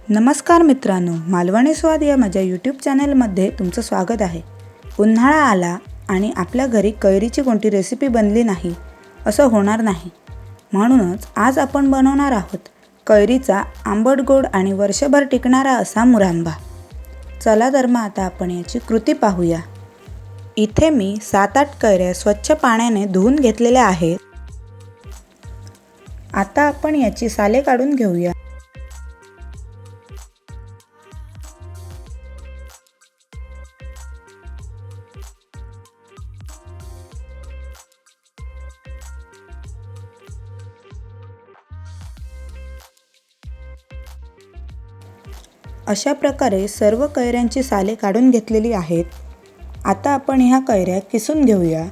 नमस्कार मित्रांनो, मालवणी स्वाद या माझ्या यूट्यूब चॅनलमध्ये तुमचं स्वागत आहे। उन्हाळा आला आणि आपल्या घरी कैरीची कोणती रेसिपी बनली नाही असं होणार नाही। म्हणूनच आज आपण बनवणार आहोत कैरीचा आंबट गोड आणि वर्षभर टिकणारा असा मुरांबा। चला तर मग आता आपण याची कृती पाहूया। इथे मी 7-8 कैऱ्या स्वच्छ पाण्याने धुवून घेतलेल्या आहेत। आता आपण याची साले काढून घेऊया। अशा प्रकारे सर्व कैऱ्यांची साले काढून घेतलेली आहेत। आता आपण ह्या कैऱ्या किसून घेऊया।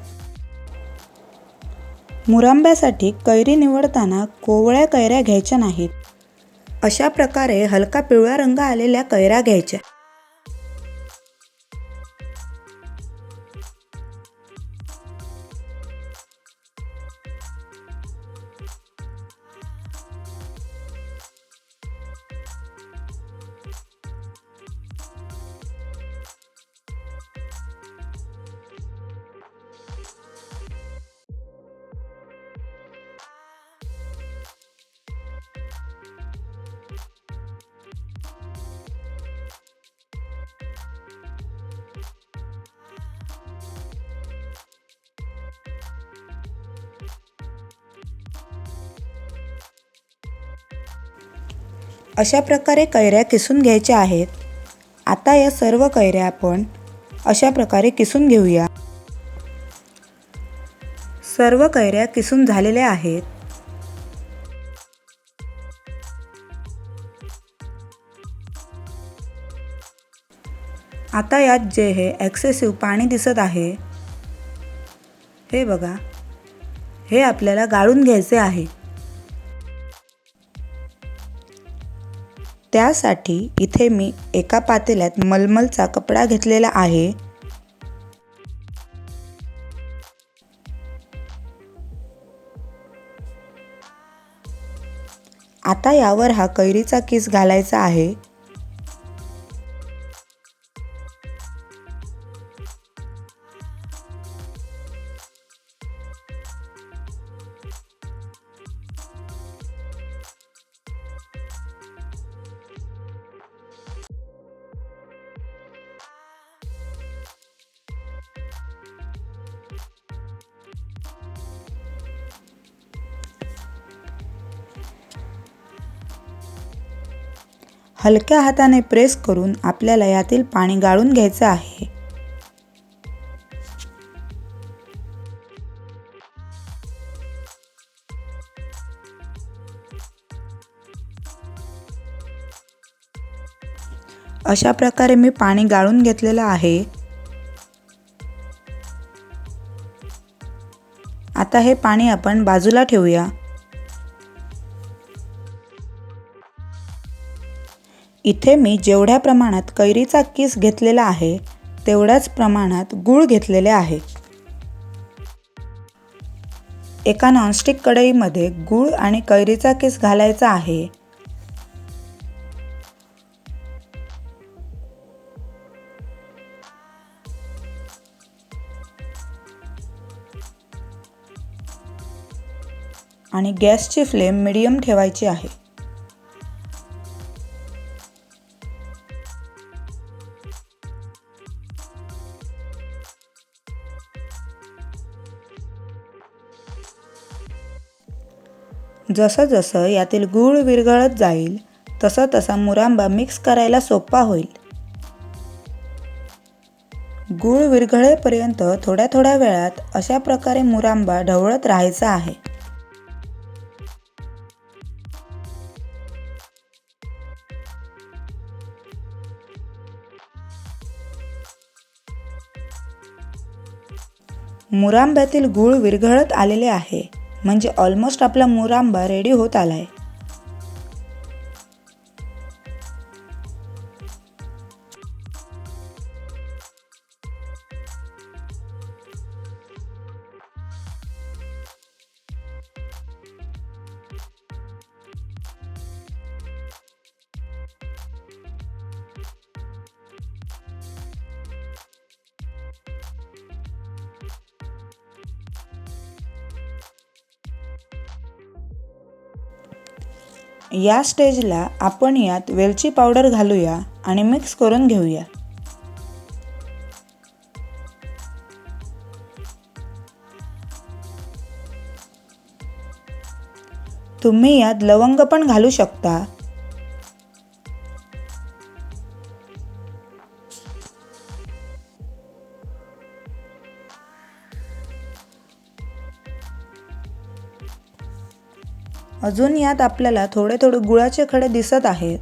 मुरांब्यासाठी कैरी निवडताना कोवळ्या कैऱ्या घ्यायच्या नाहीत। अशा प्रकारे हलका पिवळा रंग आलेल्या कैऱ्या घ्यायच्या। अशा प्रकारे कैऱ्या किसून घ्यायच्या आहेत। आता या सर्व कैऱ्या आपण अशा प्रकारे किसून घेऊया। सर्व कैऱ्या किसून झालेल्या आहेत। आता यात जे हे एक्सेसिव्ह पाणी दिसत आहे, हे बघा, हे आपल्याला गाळून घ्यायचे आहे। त्यासाठी इथे मी एका पातेल्यात मलमलचा कपडा घेतलेला आहे। आता यावर हा कैरीचा किस घालायचा आहे। हलक्या हाताने प्रेस करून आपल्याला यातील पाणी गाळून घ्यायचं आहे। अशा प्रकारे मी पाणी गाळून घेतलेलं आहे। आता हे पाणी आपण बाजूला ठेवूया। इथे मी जेवढ्या प्रमाणात कैरीचा किस घेतलेला आहे तेवढ्याच प्रमाणात गूळ घेतलेले आहे। एका नॉनस्टिक कढईमध्ये गूळ आणि कैरीचा किस घालायचा आहे। आणि गॅसची फ्लेम मीडियम ठेवायची आहे। जसं जसं यातील गूळ विरघळत जाईल तसा तसा मुरांबा मिक्स करायला सोपा होईल। गूळ विरघळेपर्यंत थोड्या थोड्या वेळात अशा प्रकारे मुरांबा ढवळत राहायचा आहे। मुरांब्यातील गूळ विरघळत आलेले आहे, म्हणजे ऑलमोस्ट आपला मुरांबा रेडी होत आलाय। या स्टेजला आपण यात वेलची पावडर घालूया आणि मिक्स करून घेऊया। तुम्ही यात लवंग पण घालू शकता। अजून यात आपल्याला थोडे थोडे गुळाचे खडे दिसत आहेत।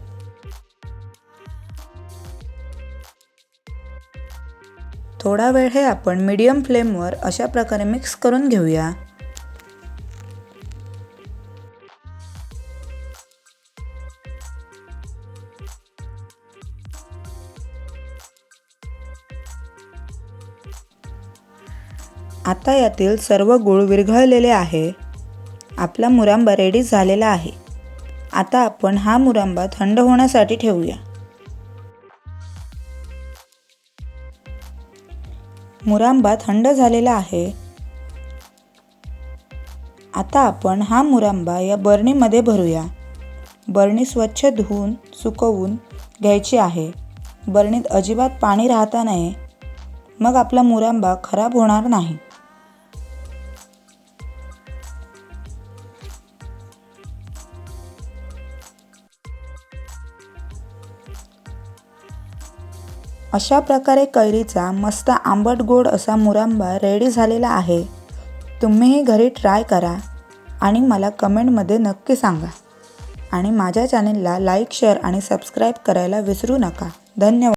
थोडा वेळ हे आपण मीडियम फ्लेमवर अशा प्रकारे मिक्स करून घेऊया। आता यातील सर्व गूळ विरघळलेले आहे। आपला मुरांबा रेडी झालेला आहे। आता आपण हा मुरांबा थंड होण्यासाठी ठेवूया। मुरांबा थंड झालेला आहे। आता आपण हा मुरांबा या बरणीमध्ये भरूया। बरणी स्वच्छ धुवून सुकवून घ्यायची आहे। बरणीत अजिबात पाणी राहता नये, मग आपला मुरांबा खराब होणार नाही। अशा प्रकारे कैरीचा मस्त आंबट गोड असा मुरांबा रेडी झालेला आहे। तुम्हीही घरी ट्राय करा आणि मला कमेंटमध्ये नक्की सांगा। आणि माझ्या चॅनेलला लाईक, शेअर आणि सबस्क्राईब करायला विसरू नका। धन्यवाद।